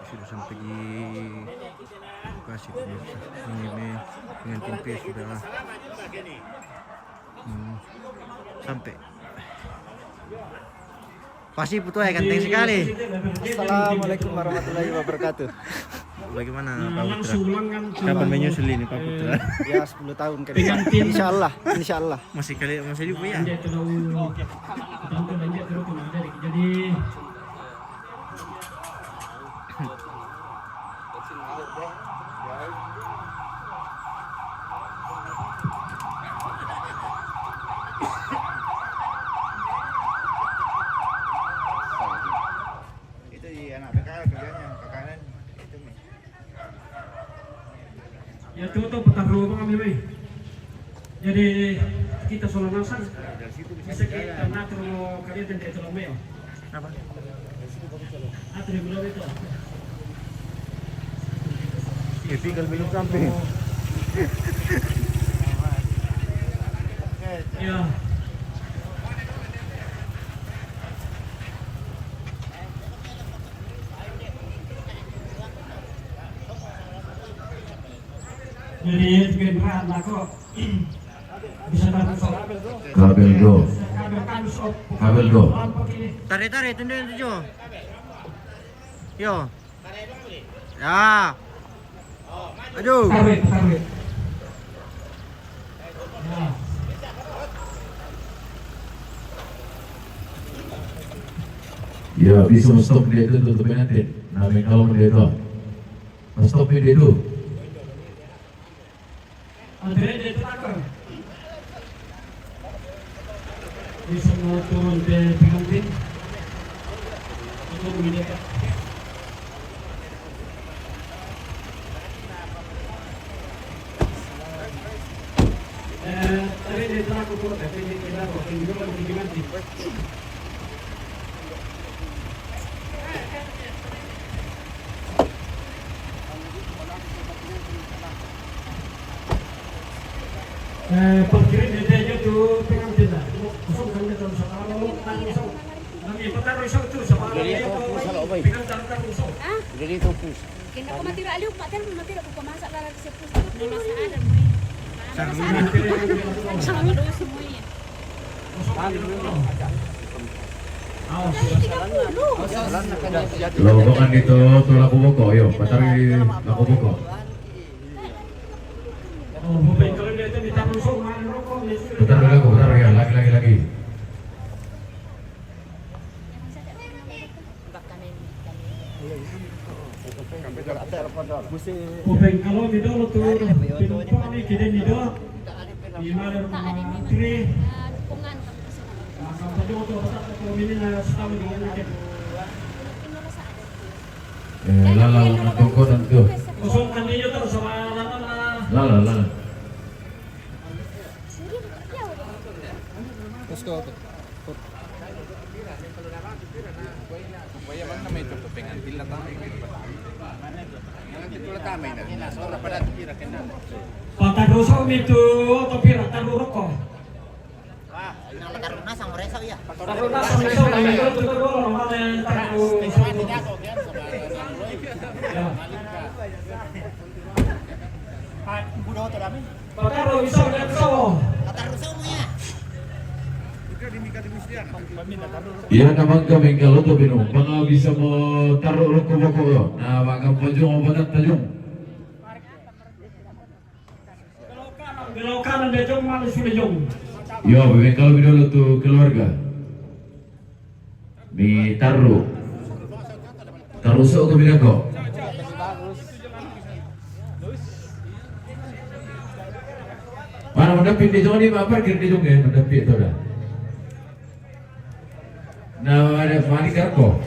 Sudah sampai di lokasi pemirsa. Ini pengantin pria sudah sampai. Pasti butuh ya, ganteng sekali. Assalamualaikum warahmatullahi wabarakatuh. Bagaimana Pak Putra? Kapan menyusul ini Pak Putra? Ya 10 tahun ke depan. Insyaallah, insyaallah. Masih hidup ya? Jadi Itu di anak PK kerjanya kakanan itu nih. ya tutup pertaruh kami nih. Jadi kita solanasan bisa kita natur kalian dan itu lomeo. Apa? Atur belum itu. Ya tinggal belum sampai. Ya. Jadi general aku bisa bantu kabel do Tarik tunjuk itu. Yo. Ya. Aduh. tarik. ya bisa stop dia itu tutupin nanti namanya kalau dia itu stopin dia itu Andre dia terakhir. Bisa mau turun ke pengantin untuk mendekat. Tadi dia terakhir turun, tapi dia tidak kok tinggal di pengantin. Pagkirin dia tuh pengantin lah. Kosong kan dia terus kalau kosong. Kami pataroy sa itu sa mga pengantin kosong. Jadi itu pus. Kaya ako matira aliw, patel matira ko pamasak lalaki sa puso. May masaadan mo Sa mga doon sa mo yan. lowongan itu tuh laku boko yo patari laku boko Oh, mungkin kalau dia itu minta kosong, main rokok. putar ya lagi Kupeng kalau video lo tuh penumpang nih kita nih do. Di mana tri. Dukungan kami sa Maka tadi waktu pasal kalau ini setahun dengan aja. lala nangkoko tentu Kosong kan dia terus sama lama. lala Terus ko. Kaya bang na may ito pengantin lang tayo. Pengantin pula kami na. Soalnya pada tira kena. Patah dosa itu tapi rata rokok. Taruna sang reso ya. Taruna sama itu lagi itu dulu mana taruh. Patah bisa lihat so. iya namang kami kalau tuh bingung mga bisa mo taruh loko boko yo nah mga pojong obat tajong Belok kanan dia jong mana sudah jong. yo kalau video tuh keluarga mi taruh so ke bida ko mana mendapit di jong ni apa parkir di jong ya mendapit itu dah nah ada mani karko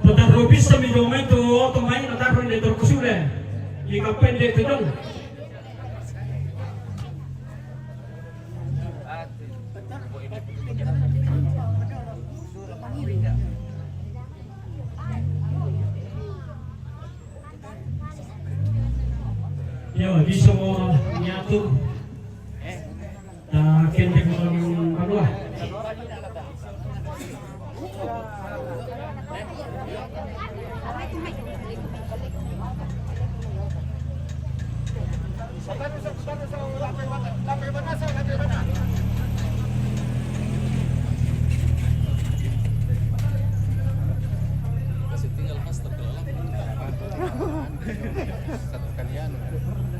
Patah robis sa medyo momento Jika pendek itu dong. Ya, bisa mau nyatu. Dah kendek orang Padua.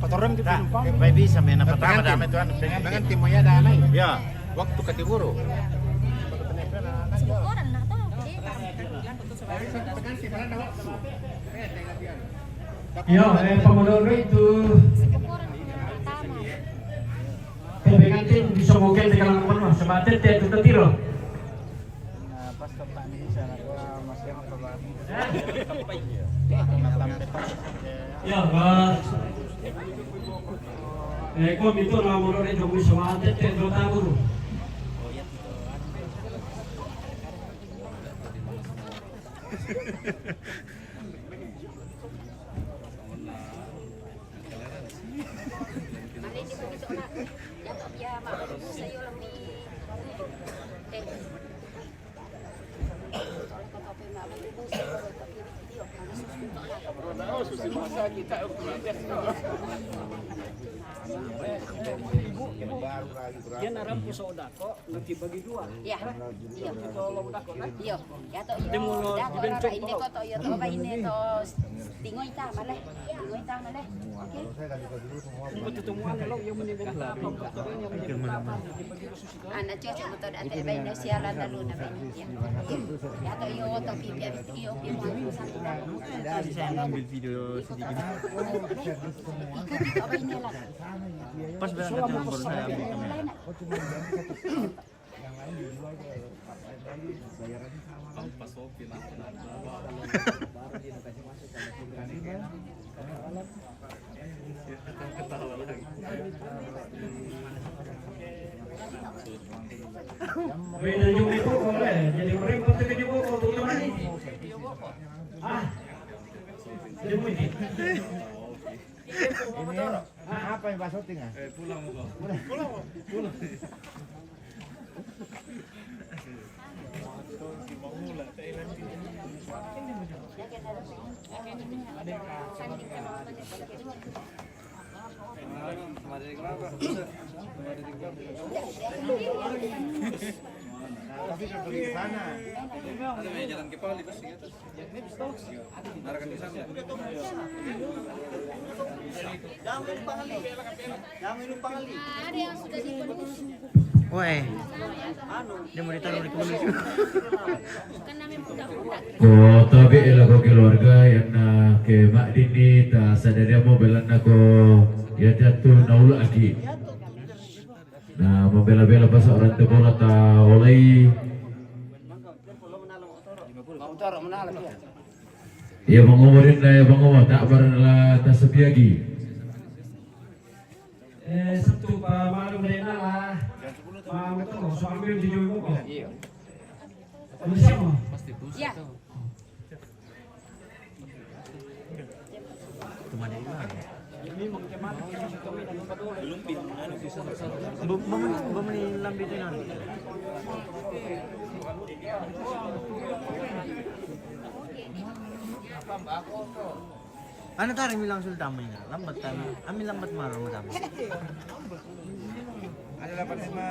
Kotoran kita numpang. Baik bisa main apa damai tuan dengan tim ya damai. Ya, waktu ke Timur. Masih orang nak tahu. Ya, Pomodoro itu Orang pertama. pengantin bisa mungkin di kalangan Padua. Sebab itu tiro. Pas tempat ini sana masih apa Pak? Ya, kau itu nama Pomodoro itu bisa mati itu tabur. Mari di begitu nak. Ya tak biar mak saya lami. Dia naram pusoda kok nanti bagi dua. Ya. Iya. Tolong dah kok. Iya. Ya to iya. Dah ko ra ini ko to iya to ba ini to tingoy ta malay. Tingoy ta malay. Oke. Untuk temuan lo yang meninggal apa? Ana cuaca mo to dati ba ini sialan lalu na ba ini. Ya to iyo to pipi iyo mo sa Saya ambil video sedikit. ikuti ko ba ini lang. Pas berangkat baru saya ambil kamera. Beda juga itu boleh. Jadi orang pasti ke juga untuk teman ini. Ah. Jadi mungkin. Apa yang Pak syuting? Pulang. Tapi kan pergi ke sana. Ada jalan ke Pali pasti gitu. Narakan di sana. Jangan lupa kali. Ada yang sudah dikondisi. Woi. Dia mau ditaruh di kondisi. Kan namin budak-budak. Ko tabi ila ko keluarga yang na ke mak dini ta sadari mo belan na ko ya jatuh naula lagi. Nah, membela-bela bahasa orang bola ta oleh. Ya mengomorin lah ya mengomo tak barang tak sepiagi. Sabtu pa malam mereka lah. Betul, soal ambil di Jawa Boko. Iya. Siapa? Ya. Lambi itu nanti. Ano tayo bilang sultan mo nga? Lambat tayo. Amin lambat maro mo tayo. Ano dapat ma?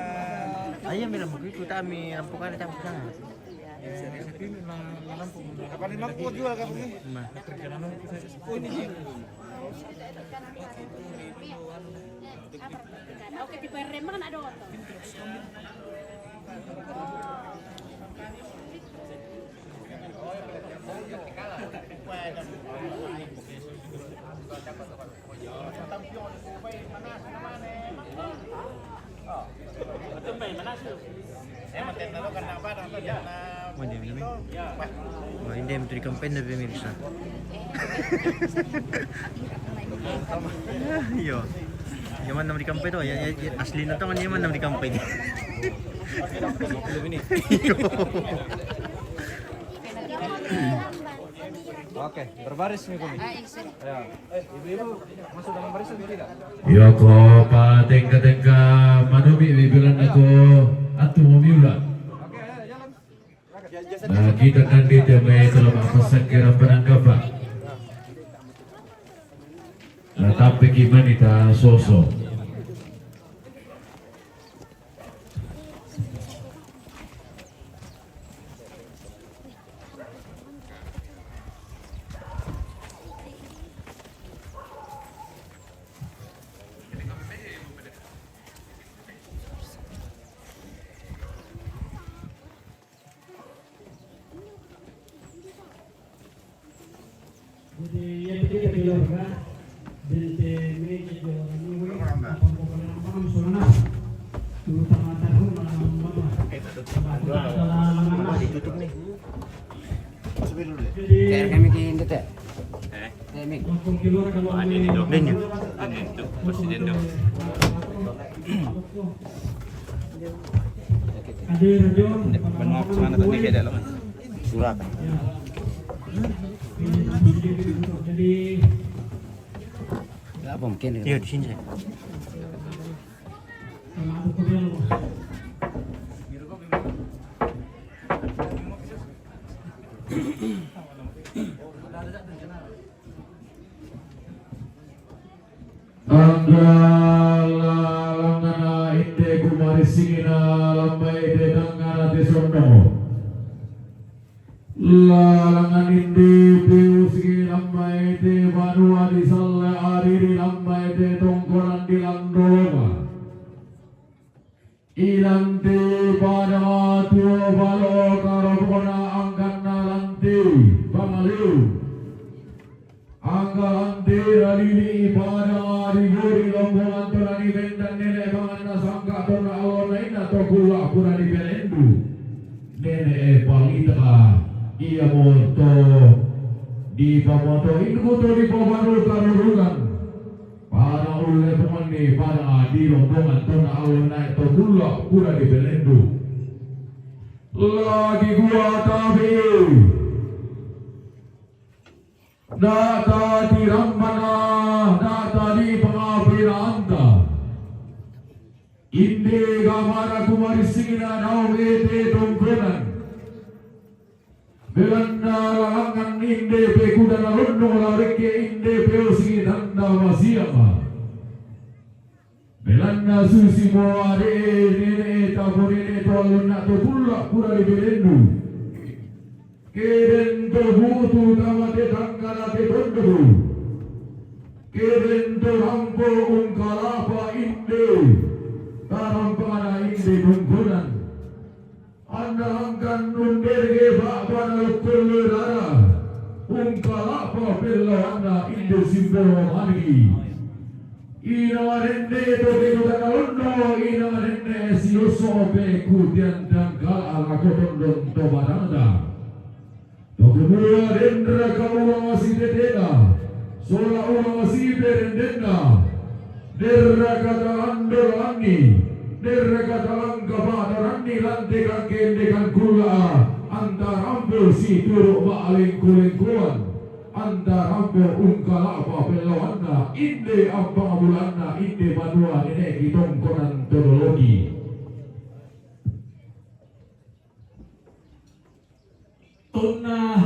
Ayah mira mo kita kami rampukan tayo sana. Kapan ni mampu jual ka begini? Oh ini sih. Oke, di Perem kan ada otot. Hindi, may kampanya na pemirsa. Iya. Yaman nam di kampay to. Asli na to kan yaman nam di kampay. Belum ini. Oke, berbaris nih kami. Ya. Ibu-ibu masuk dalam barisan tidak? Yoko patengka-tengka manumi bibilan ako atu momiula. Oke, jalan. Nah kita nanti temai dalam pesan kira penangkapan. Nah tapi gimana kita sosok. Jadi yang ketiga keluarga binti Megi Joranui pembukaan Solana terutama tahun malam Ditutup nih. jadi kami kini teh. untuk keluarga kalau ada di Ini presiden dong. Hadir John. Benua sana tadi beda loh. Surat. Jadi Enggak mungkin. Iya di sini. sama aku kebilang Anggalangana inde kumarisingina lambai de dangana de sono. Lalangan inde beusgi lambai de banua di salle ariri lambai de tongkoran di landolonga. Ilang de pada tuo balo karobona angkana lanti bangaliu. Anggalante alili pada riburi lombo antorani bendan nene bangana sangka tona alona ina tokula kurani belendu. Nene palita ia moto di pamoto inkuto di pabanu karurugan. Para ule pemani pada di rombongan tona alona tokula kurani belendu. Lagi gua tabi. Data di Rammana, data di Pengapiranta. Inde gamara kumari singina nau ete tongkonan. Belanda lalangan inde pekuda nalondo lareke inde peosi tanda masiama. Belanda susi moade nene taborene toluna topula pura di belendu. Keren terbutu tamate tangkara te tondu. Keren terhampo ungkalapa inde. Tarampana inde bungkunan. Anda angkan nunderge bakwana lukulurara. Ungkalapa pella anda inde simbolo mani. Ina rende toke kutana undo. Ina rende sioso pe kutian tangkal ala kotondon tobaranda. Kedua dendra kaula masih dedena, sola ula masih berendena, derra kata andor ani, derra kata langka badarani lantai kan kendekan kula, antar ambil si turuk baaling kulingkuan, antar ambil ungkalapa pelawanna, inde apa bulanna, inde manua nenek kitongkonan todologi. Tuna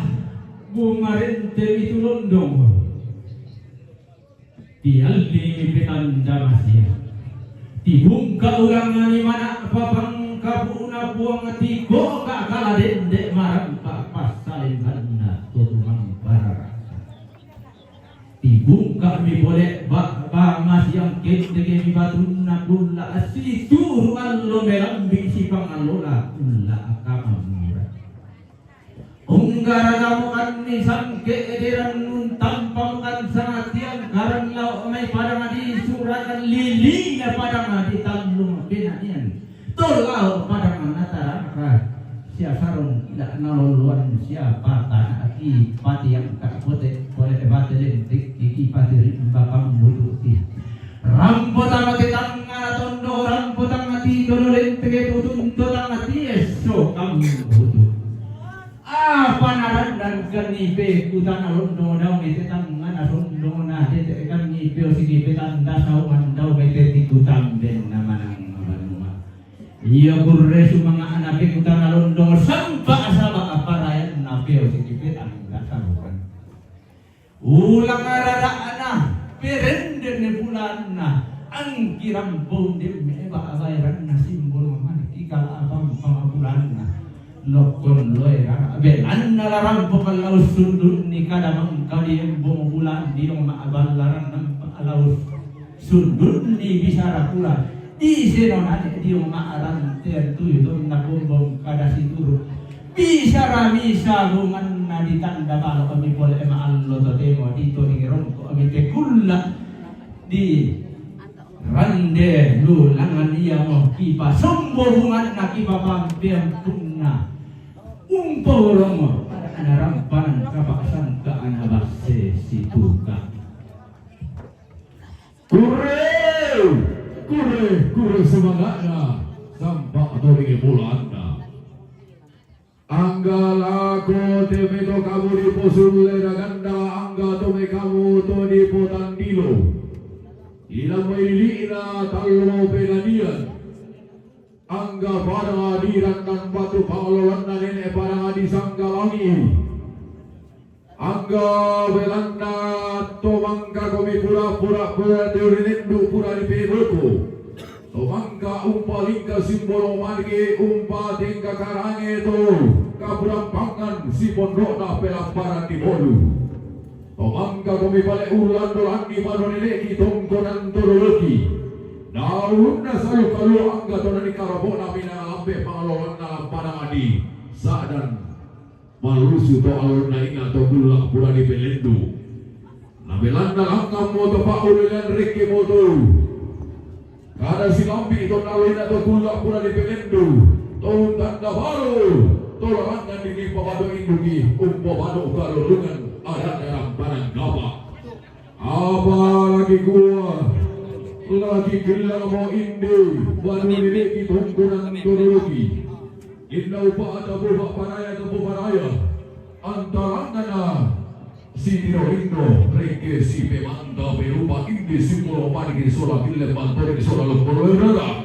bumarente itu londong dialdi petanda masih dibungka ulangan di mana papang kabuna buang tigo kak kala dendek marang pak pasalin karena tutuang barara dibungka mi boleh bak mas yang kente mi batuna kula asli turu allo melambing si pangalola kula akama Unggara kamu ani sangke ediran nun tampang kan sangat tiang karang lau may padang di surakan lilinya padang di talung pinanian tolong padang natara maka siasarong tidak naloluan siapa tanah aki pati yang tak boleh boleh debat lentik iki pati rin bakam Ramputang ati tangan tondo, ramputang ati dololen tege tutuntutang ati eso kambutu. Apa narandan kanipe kutan alondo daw mete tangan alondo na tete kanipe o sige petanda saungan daw mete tikutan den namanang mabanuma. Iya kurre sumanga anape kutan alondo sampa asaba aparayan nape o sige petanda saungan. Ulang araraana perenden ni bulan na ang kirampong di meba abayran na simbol man ikal abang pangabulan na lokon loera belan na larampo kalaus sundun ni kadamang kaliyembong bulan di yung maabalaran ng alaus sundun ni bisara pula di sinonan di yung maaran tertuyo doon na bumbong kada situro bisara misa bungan na ditanda balo kami pole maallo to temo dito ingron ko kami tekula di rande lulangan iya mo kipa sombongan na kipa pampiang punna umporong mo para anarampanan kapaksan ka anabase si tuka kure semangatnya sampai atau di bulan na angga lako temeto kamu di posul ganda angga tome kamu to di potandilo ilang mailina talo pelanian angga pada hadiran dan batu pahlawan na nenek pada di sanggalangi angga belanda tomangka komi pura-pura teorinindu pura di pedoko tomangka umpalingka simbolo marge umpa tingka karange to kaburampangan si pondokna pelamparan di bolu tomangka komi balik ulan dolan di madoneleki tongkonan torologi daun na sayo kalu angga to nani karabona mina lambe pangalawan na panangadi sadan malusu to alon na inga to gulak pura di belendu na belanda langkam mo to paulilan riki mo to kada silambi to naloi na to gulak pura di belendu to tanda baru to larangan di pabado indugi umpo bado kalulungan ada dalam barang gapa apa lagi gua lagi gila mo indi baru niliki tungkunan turologi inna upa ada buba paraya atau buba raya antarangana si tiro indo reke si pemanda berupa indi simbolo margi sola gile mantori sola lomporo erara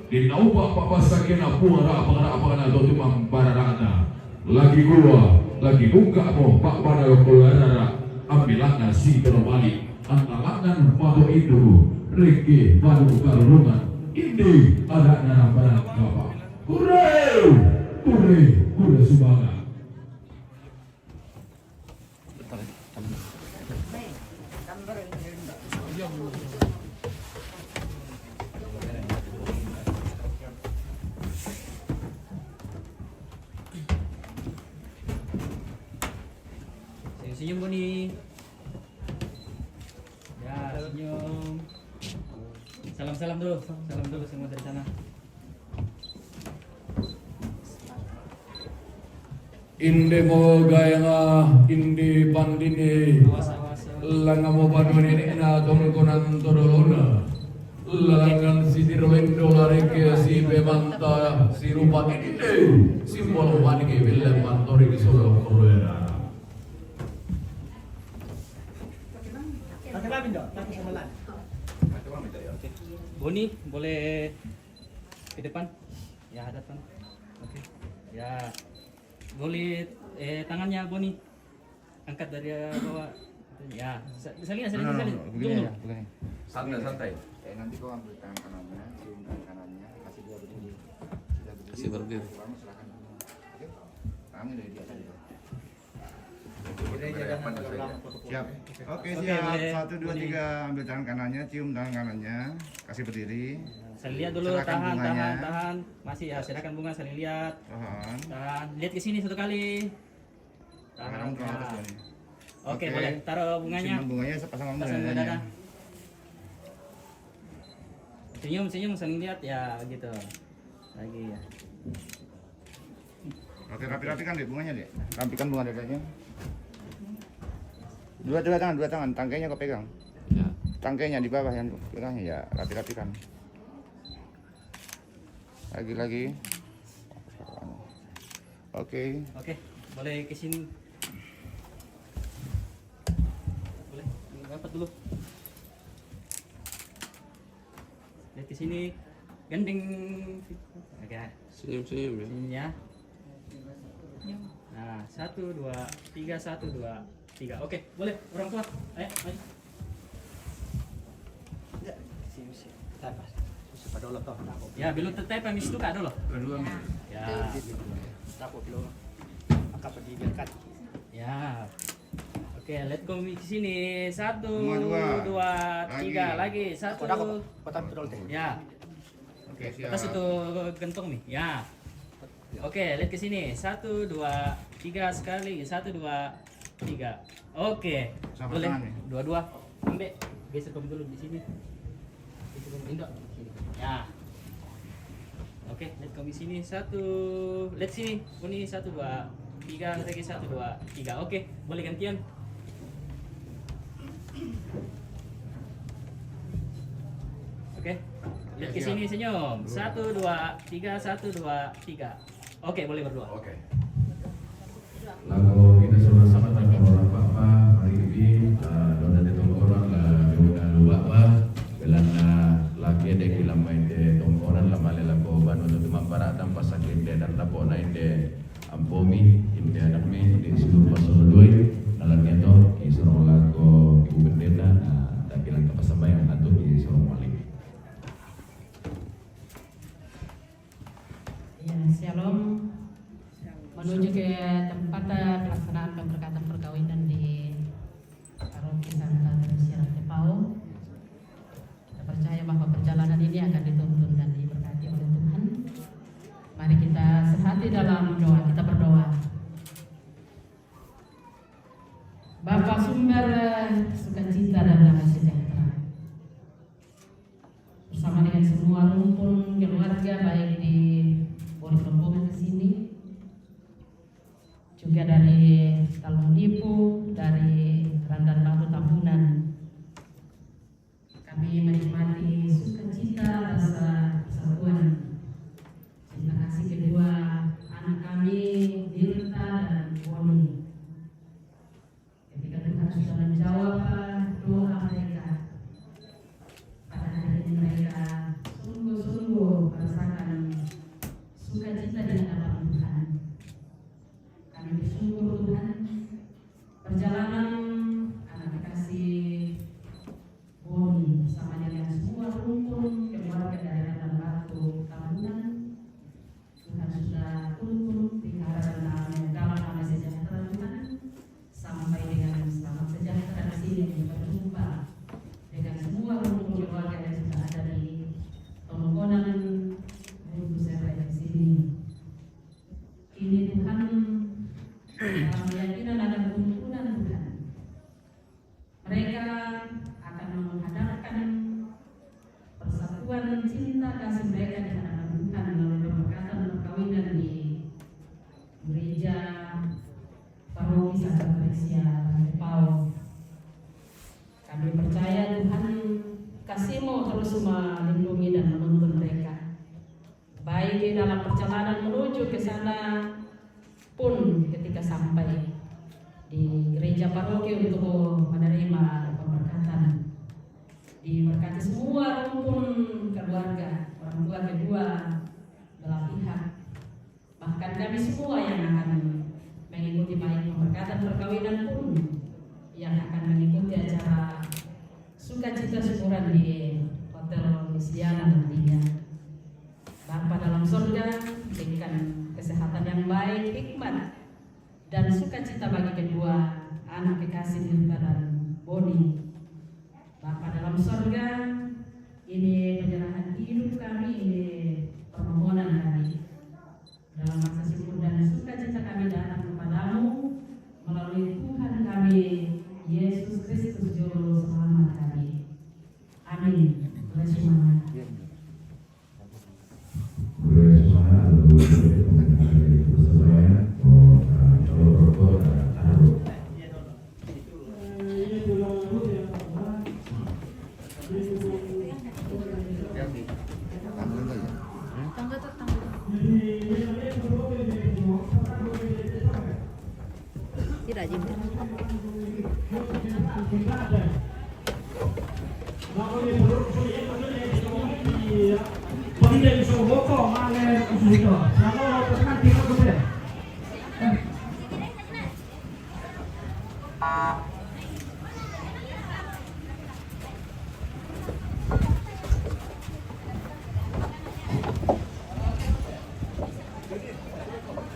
inna upa papasakena puara pangana atau tumang bararana lagi gua lagi buka mo pak pada lomporo erara ambilana si tiro balik antarangan pato indo reke padu karungan ini ada darah barang apa kure subanga senyum Boni ya senyum salam dulu semua dari sana inde mo gaya nga inde pandine langa mo padone na tongkonan torolona langan si dirwendo lareke si bemanta si rupa inde simbol wanike bille mantori di solo kolera Boni boleh ke depan ya hadapan oke ya boleh tangannya Boni angkat dari bawah ya salin begini ya, begini. santai Nanti kau ambil tangan kanannya, cium tangan kanannya, kasih dia berdiri. Kasih berdiri. Silakan. Oke. Tangan dari dia saja. Siap. Oke, siap. boleh. 1, 2, 3 ambil tangan kanannya, cium tangan kanannya, kasih berdiri. saling lihat dulu Silakan bunganya. tahan masih ya silakan bunga saling lihat Tahan. lihat ke sini satu kali Tangan ke atas ya. Boni. Oke boleh taruh bunganya Simpan bunganya sepasang kamu pasang dadanya. dada senyum saling lihat ya gitu lagi ya Oke, rapikan deh bunganya deh. Rapikan bunga dadanya. Dua tangan, tangkainya kau pegang. Ya. tangkainya di bawah yang pegangnya ya rapi-rapikan. Lagi. Oke. Oke, boleh ke sini. Boleh, rapat dulu. Lihat ke sini. Gandeng. Oke. Senyum-senyum ya. Ini ya. Nah, 1 2 3 1 2 3. Oke, boleh orang tua. Ayo, maju. Ya, sini. Tapas. Susu dulu toh. Ya, belum tetap pamis itu kak dulu. Kedua. Ya. Tapo dulu. Angkat pergi dekat. Ya. Oke, let's go di sini. 1 2 3 lagi. 1. Kotak dulu teh. Ya. Oke, siap. Atas itu gentong nih. Ya. Oke, lihat ke sini. 1 2 3 sekali. 1 2 3. Oke. Sama Boleh. tangan nih. Dua-dua. Ambil. Geser kamu dulu di sini. Geser kamu Indo. Sini. Ya. Oke, lihat kamu di sini. 1. Lihat sini. Ini 1 2 3 lagi 1 2 3. Oke, boleh gantian. Oke. Lihat ke sini senyum. 1 2 3 1 2 3. Oke, boleh berdua. Oke. Lalu kita sama-sama tanpa orang apa, mari ini dona de tongkoran lah dona lupa belana laki de kilamai de tongkoran lama lela ko banu tu mambara tanpa sakit de dan lapo na inde ampomi inde anak mi di seluruh pasal doi dalam itu di seluruh lagu ibu bendera tak bilang ke pasabayang atau di seluruh wali. Ya, shalom. Menuju ke tempat pelaksanaan pemberkatan perkawinan di Paroki Santa Teresia Tepau. Kita percaya bahwa perjalanan ini akan dituntun dan diberkati oleh Tuhan. Mari kita sehati dalam doa. Kita berdoa. Bapa sumber sukacita dan damai sejahtera, bersama dengan semua rumpun keluarga baik di Pori Rombongan di sini, juga dari Talung Lipu, dari Randan Batu Tambunan. Kami menikmati sukacita rasa persatuan, cinta kasih kedua anak kami, Dirta dan Boni. Ketika Tuhan sudah menjawab doa mereka, pada hari ini mereka sungguh-sungguh merasakan sukacita di hadapan Tuhan. Kami bersyukur Tuhan, perjalanan anak kekasih Boni bersama dengan semua rumpun keluarga dari Randan Batu Tambunan, Tuhan sudah tuntun pelihara dan dalam damai sejahtera Tuhan, sampai dengan selamat sejahtera di sini berjumpa dengan semua rumpun keluarga yang sudah ada di Tongkonan Ibu Sera di sini. Ini Tuhan, dalam keyakinan akan tuntunan Tuhan, mereka akan menghadapkan persatuan cinta kasih mereka di hadapan Tuhan melalui pemberkatan perkawinan di gereja Paroki Santa Teresia Tepau. Kami percaya Tuhan, kasih-Mu terus melindungi dan menuntun mereka, baik di dalam perjalanan menuju ke sana pun ketika sampai di gereja paroki untuk menerima pemberkatan. Diberkati semua rumpun keluarga, orang tua kedua belah pihak, bahkan kami semua yang akan mengikuti baik pemberkatan perkawinan pun yang akan mengikuti acara sukacita syukuran di Hotel Luciana nantinya. Bapa dalam surga, berikan kesehatan yang baik, hikmat dan sukacita bagi kedua anak kekasih Dirta dan Boni. Bapa dalam surga, ini penyerahan hidup kami, ini permohonan kami. Dalam masa syukur dan sukacita kami datang kepadamu melalui Tuhan kami Yesus Kristus Juru Selamat kami. Amin. Tuhan semangat.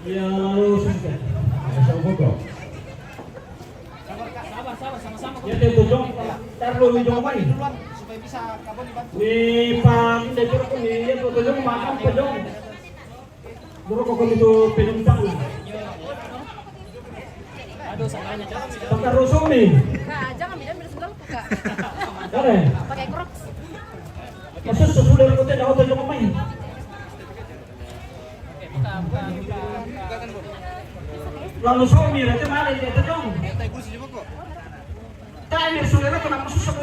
Ya, lalu sudah. Sa Boko. Sabar, sama-sama. Ya, itu dong. Taruh di rumah ini. supaya bisa kapan dibantu. Di pang dito ko ni ito dong makan pa dong. Duro ko kami to pinumpang lang. Aduh, salahnya Cak. Pagkarusong ni. Kak, jangan bilang sebelah tuh kak. Dare. Pakai crocs. Masa susulan ko tayo ako tayo kumain. Buka. Lalu suami rete malay dito dong. Tay gusto niyo kok. Tayo sulira ko na masusuko.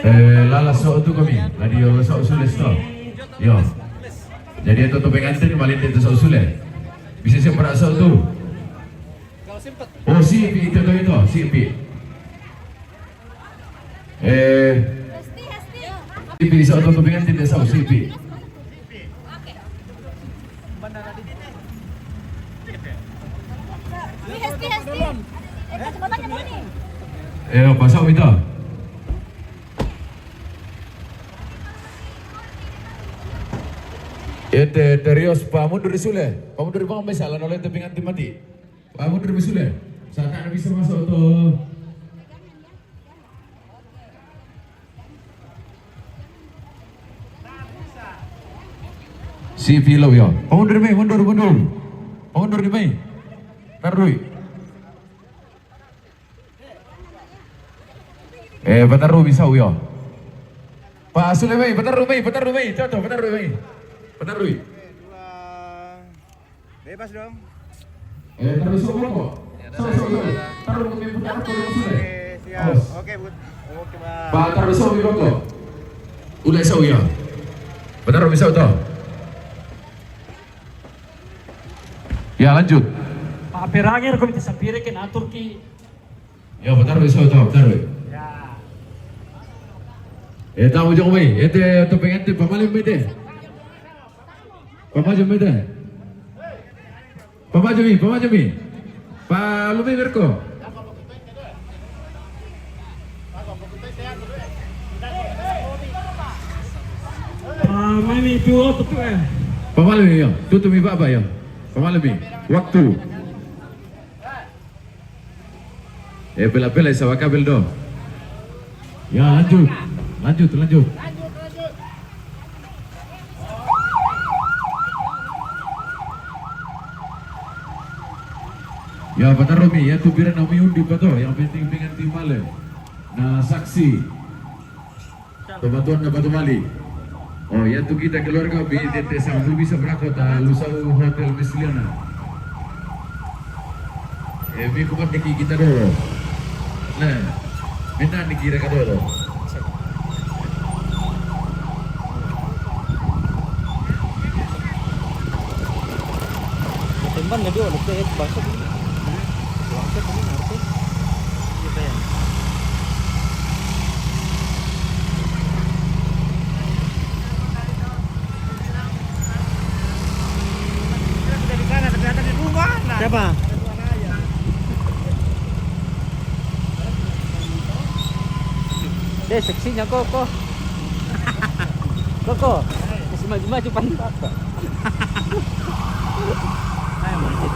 Lala so tu kami. Ladi yo so sules to. Yo. Jadi itu tu pengantin balik itu so sules. Bisa siapa nak so tu? Kalau sempet. Oh si Pi itu si Pi. Si Pi so tu pengantin dia so si Pi. Hesti. Kecepatannya mau nih. Pasal itu. Terios pamundur sule. Pamundur bang masalah oleh tu pengantin mati. Pamundur sule. Saat tak bisa masuk tu. Si Philo ya. Pamundur mai, mundur. Pamundur di mai. Tarui. Pataru bisa ya. Pak Sule mai, pataru mai. Contoh pataru mai. Pataru. Bebas dong. Taruh semua kok. Taruh kami putar ke Sule. Siap. Oke, Bu. Oke, Bang. Pak taruh semua kok. Udah sau ya. Pataru bisa toh. Ya lanjut. Perangir ko minta sapire ken atur ki. Ya pataru bisa toh, pataru. Tahu jauh mai. Tu pengantin pamalim mai deh. Pamaju mai deh. Pamaju mi. Pa lumai berko. Mami tuo tu Pamalim ya. Tutu mi apa ya. Pamalim mi. Waktu. Pela-pela sa kabel do. Ya lanjut. Ya benar Romi, ya tu biar Naomi undi pato, yang penting pengantin malam. Nah saksi, bantuan na batu mali. Oh ya tu kita keluarga BTT sambil bisa berakota Lusau Hotel Misliana. Mi kumat deki kita dulu. Nah, minta dikira ka dulu. Temban nggak dia udah kayak basah ini. Basah ini ngerti? Gitu ya. Sudah di sana, ternyata di rumah. Nah. Siapa? Deh, seksinya Koko. Koko, masih maju-maju pantat. Ayo masjid.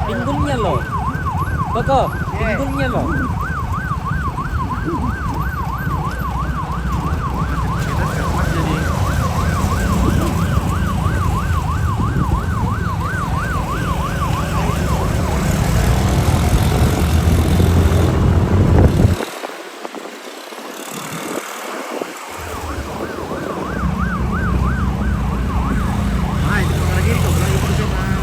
Pinggulnya loh. Koko, pinggulnya loh. Kita sekarang Mas jadi itu lagi terus Mas.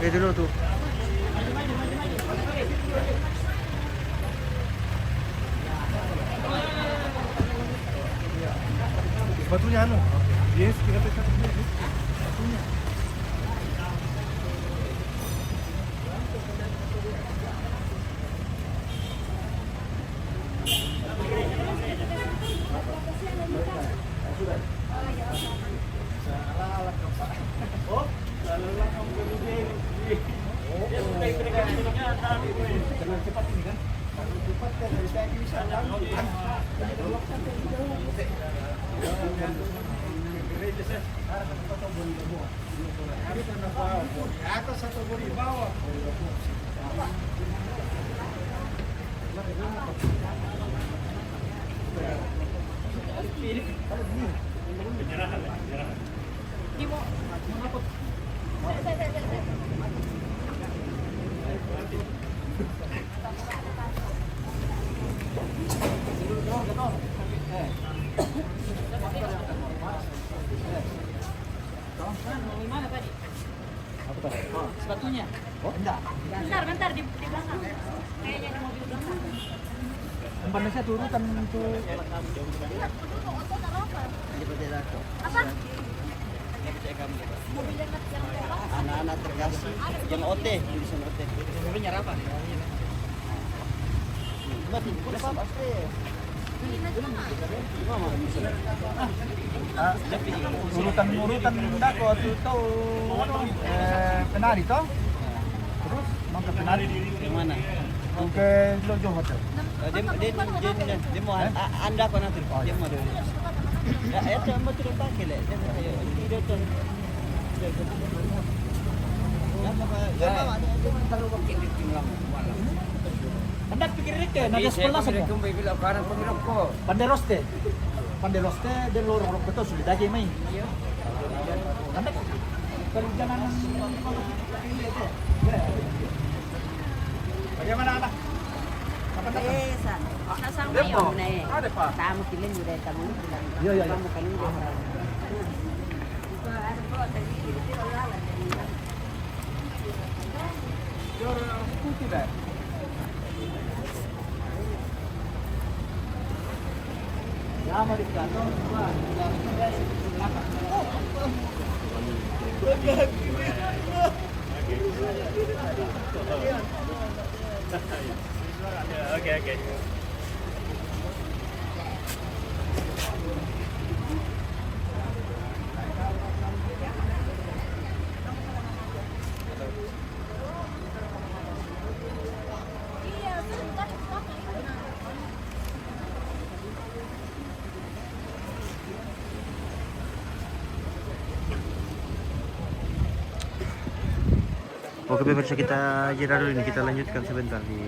dulu tuh. Batunya anu. Yes, kita tes batunya. Sepatunya. Bentar di belakang. Kayaknya ada mobil belakang. Panasnya turutan tuh. Apa? Mobil yang lewat. Anak-anak terkasih yang OT, tulisan OT. Mobilnya apa? Urutan dako tuh tahu penari toh. Terus mau ke penari Yang mana? ke Lojo Hotel. Dia mau anda kau nanti. Dia mau dulu. Ya, itu mau turun pakai le. Dia ayo tidak tuh. Anda pikir itu naga sekolah saja. Panderoste. Panderoste dan lorong betul sudah aja main. Anda perjalanan bagaimana anak? San. Nasang mayo na eh. Tamo kilin mo dahil tamo. Iya. Tamo kanin mo. Ano po, tiro lala. Ya, americano. Oke. Oke pemirsa, kita jeda dulu ini, kita lanjutkan sebentar di